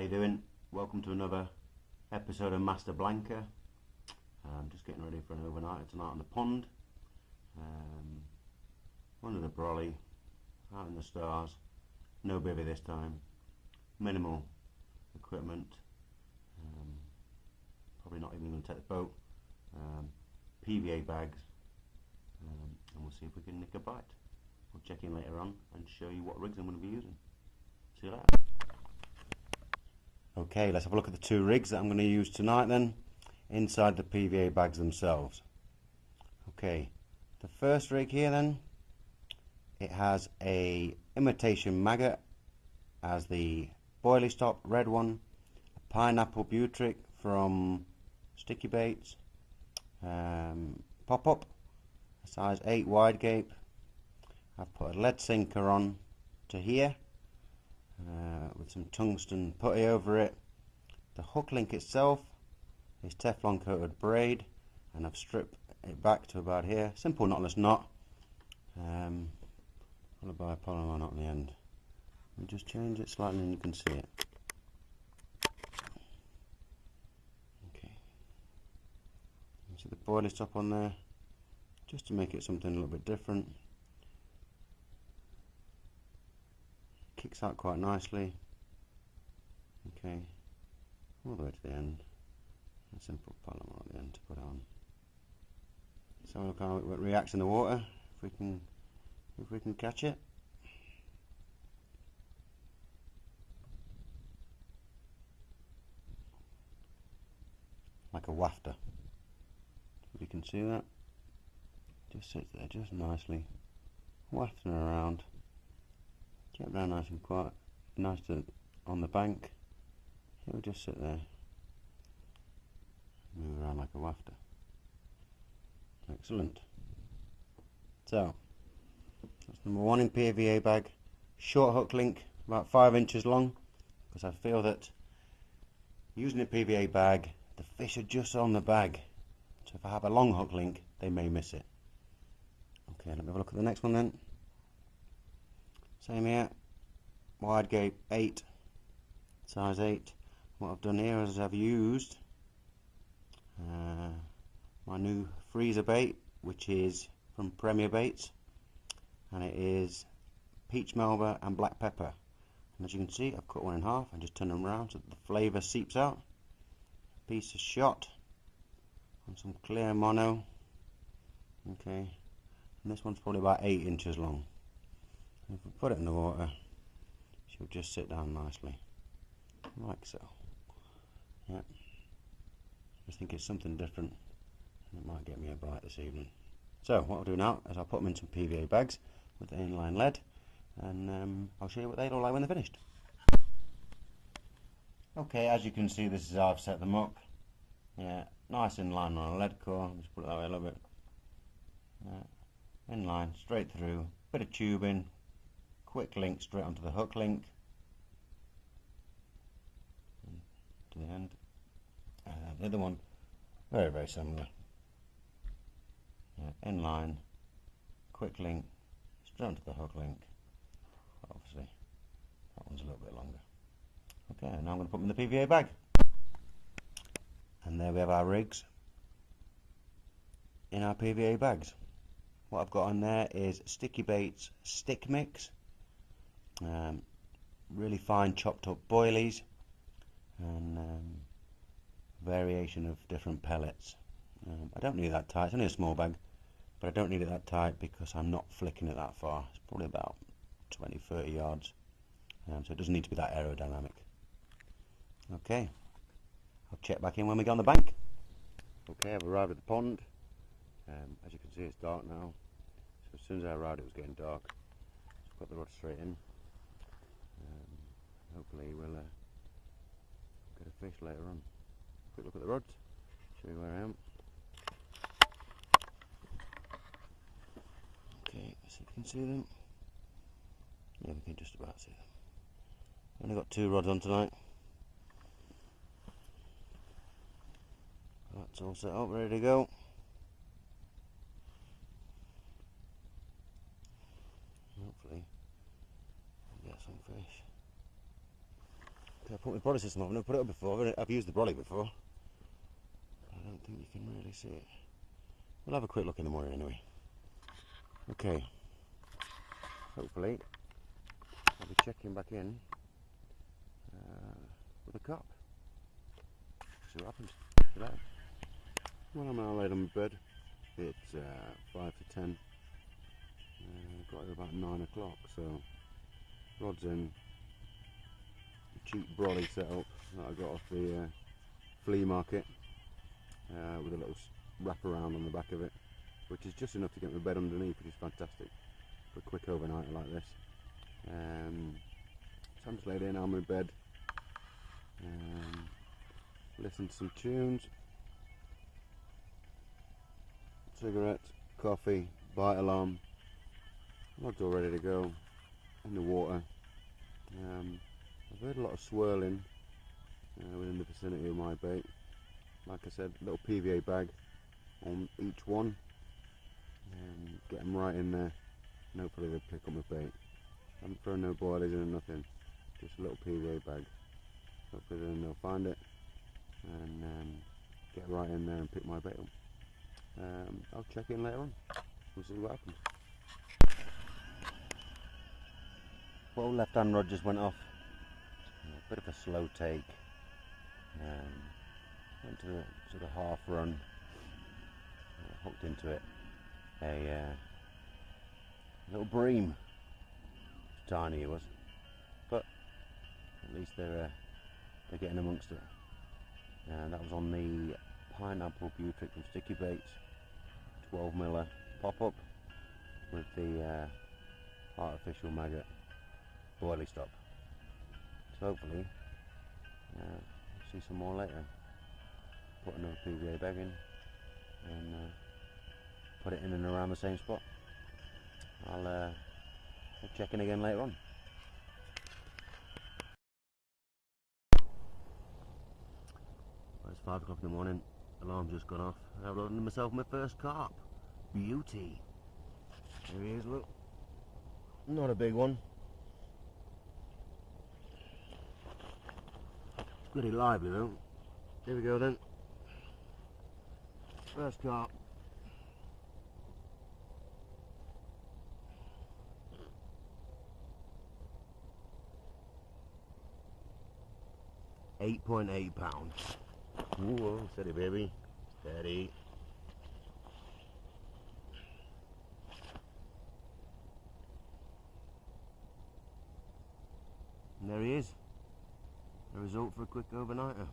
you doing? Welcome to another episode of Master Blanca. I'm just getting ready for an overnight tonight on the pond, under the brolly, out in the stars. No bivvy this time, minimal equipment, probably not even going to take the boat, PVA bags, and we'll see if we can nick a bite. We'll check in later on and show you what rigs I'm going to be using. See you later. Okay, let's have a look at the two rigs that I'm going to use tonight then, inside the PVA bags themselves. Okay, the first rig here then, it has a imitation maggot as the boilie stop, red one, a pineapple butric from Sticky Baits, pop-up, a size 8 wide gape. I've put a lead sinker on to here, with some tungsten putty over it. The hook link itself is Teflon coated braid, and I've stripped it back to about here. Simple knotless knot, followed by a polymer knot on the end. I'll just change it slightly and you can see it. Okay, you see the boilie stop on there, just to make it something a little bit different. Kicks out quite nicely. Okay, all the way to the end. A simple polymer at the end to put on. So look how it reacts in the water. If we can catch it. Like a wafter. If you can see that. Just sits there just nicely, wafting around. Kept down nice and quiet, nice on the bank. He'll just sit there, move around like a wafter. Excellent. So, that's number one in PVA bag. Short hook link, about 5 inches long, because I feel that using a PVA bag, the fish are just on the bag. So if I have a long hook link, they may miss it. Okay, let me have a look at the next one then. Same here, wide gape 8, size 8. What I've done here is I've used my new freezer bait, which is from Premier Baits, and it is peach melba and black pepper. And as you can see, I've cut one in half and just turned them around so that the flavour seeps out. A piece of shot on some clear mono. Okay, and this one's probably about 8 inches long. If we put it in the water, she'll just sit down nicely, like so. Yeah, I think it's something different, and it might get me a bite this evening. So what I'll do now is I'll put them in some PVA bags with the inline lead, and I'll show you what they look like when they're finished. Okay, as you can see, this is how I've set them up. Yeah, nice inline on a lead core. Just put it that way a little bit. Inline, straight through, bit of tubing. Quick link straight onto the hook link to the end. The other one, very similar. Inline, quick link straight onto the hook link. Obviously, that one's a little bit longer. Okay, now I'm going to put them in the PVA bag. And there we have our rigs in our PVA bags. What I've got on there is Sticky Baits stick mix. Really fine chopped up boilies, and variation of different pellets. I don't need it that tight, it's only a small bag, but I don't need it that tight because I'm not flicking it that far. It's probably about 20-30 yards, so it doesn't need to be that aerodynamic. Okay, I'll check back in when we get on the bank. Okay, I've arrived at the pond. As you can see, it's dark now, so as soon as I arrived it was getting dark. So put the rod straight in. Hopefully we'll get a fish later on. Quick look at the rods, show you where I am. Okay, so you can see them. Yeah, we can just about see them. Only got 2 rods on tonight. That's all set up, ready to go. Hopefully we'll get some fish. put my brolly system on. I've never put it up before. I've used the brolly before. I don't think you can really see it. We'll have a quick look in the morning anyway. Okay. Hopefully, I'll be checking back in with a carp. See what happens today. Well, I'm now laid on my bed. It's 5 to 10. Got here about 9 o'clock, so rod's in. Cheap brolly setup that I got off the flea market with a little wraparound on the back of it, which is just enough to get my bed underneath, which is fantastic for a quick overnighter like this. So I'm just laid in on my bed, listen to some tunes, cigarettes, coffee, bite alarm. Rod's all ready to go in the water. I've heard a lot of swirling within the vicinity of my bait. Like I said, little PVA bag on each one. Get them right in there and hopefully they'll pick up my bait. I haven't thrown no boilies in or nothing, just a little PVA bag. Hopefully then they'll find it and get right in there and pick my bait up. I'll check in later on, we'll see what happens. Well, left hand rod just went off. A bit of a slow take. Went to the sort of half run. Hooked into it. A little bream. Tiny it was, but at least they're getting amongst it. That was on the pineapple butric from Sticky Baits, 12 miller pop up with the artificial maggot boilie stop. So hopefully we'll see some more later. Put another PVA bag in and put it in and around the same spot. I'll check in again later on. Well, it's 5 o'clock in the morning, alarm's just gone off. I've loaded myself my first carp. Beauty. There he is, look. Not a big one. Pretty lively though. Here we go then. First carp. £8.8. Ooh, steady baby, steady. And there he is. The result for a quick overnighter.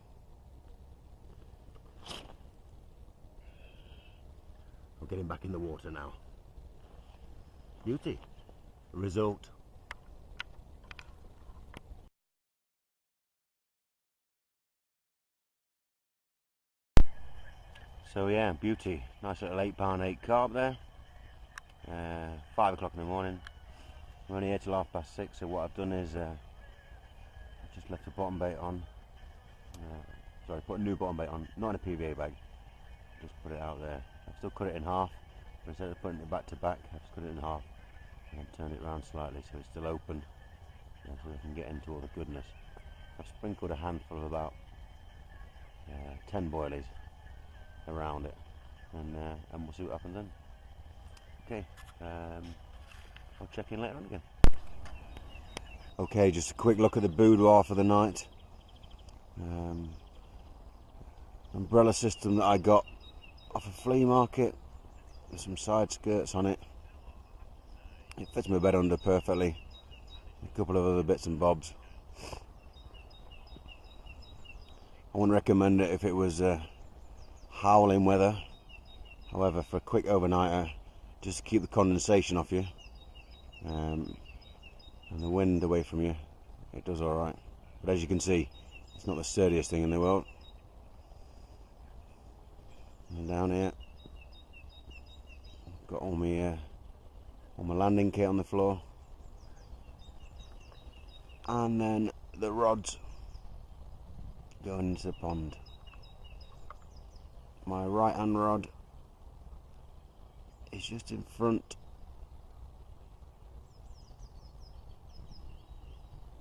I'll get him back in the water now. Beauty. Result. So yeah, beauty. Nice little £8.8 carp there. 5 o'clock in the morning. We're only here till 6:30, so what I've done is I've just left the bottom bait on. Sorry, put a new bottom bait on, not in a PVA bag. Just put it out there. I've still cut it in half, but instead of putting it back to back, I've just cut it in half and then turned it around slightly so it's still open, so I can get into all the goodness. I've sprinkled a handful of about 10 boilies around it, and we'll see what happens then. Okay, I'll check in later on again. Okay, just a quick look at the boudoir for the night. Umbrella system that I got off a flea market with some side skirts on it. It fits my bed under perfectly. A couple of other bits and bobs. I wouldn't recommend it if it was howling weather. However, for a quick overnighter, just to keep the condensation off you and the wind away from you, it does alright. But as you can see, it's not the sturdiest thing in the world. And down here, got all my landing kit on the floor, and then the rods going into the pond. My right hand rod is just in front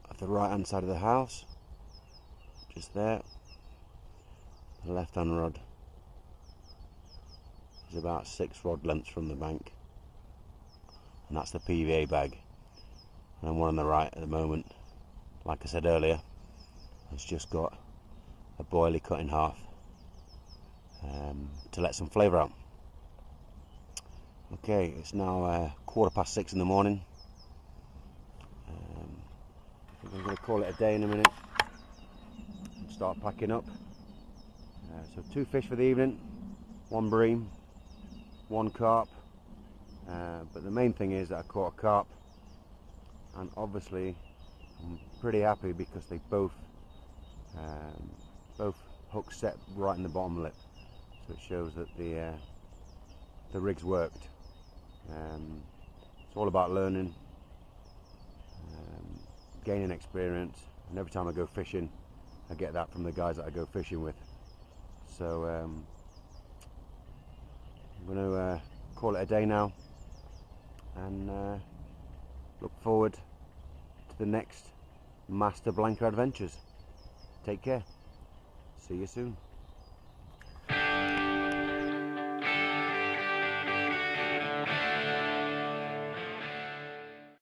of the right hand side of the house, just there. The left hand rod is about 6 rod lengths from the bank, and that's the PVA bag. And one on the right at the moment, like I said earlier, has just got a boilie cut in half to let some flavour out. Okay, it's now 6:15 in the morning. I think I'm going to call it a day in a minute and start packing up. So 2 fish for the evening, 1 bream, 1 carp, but the main thing is that I caught a carp, and obviously I'm pretty happy because they both hooks set right in the bottom lip, so it shows that the rig's worked. It's all about learning, gaining experience, and every time I go fishing I get that from the guys that I go fishing with. So I'm going to call it a day now, and look forward to the next Master Blanca adventures. Take care. See you soon.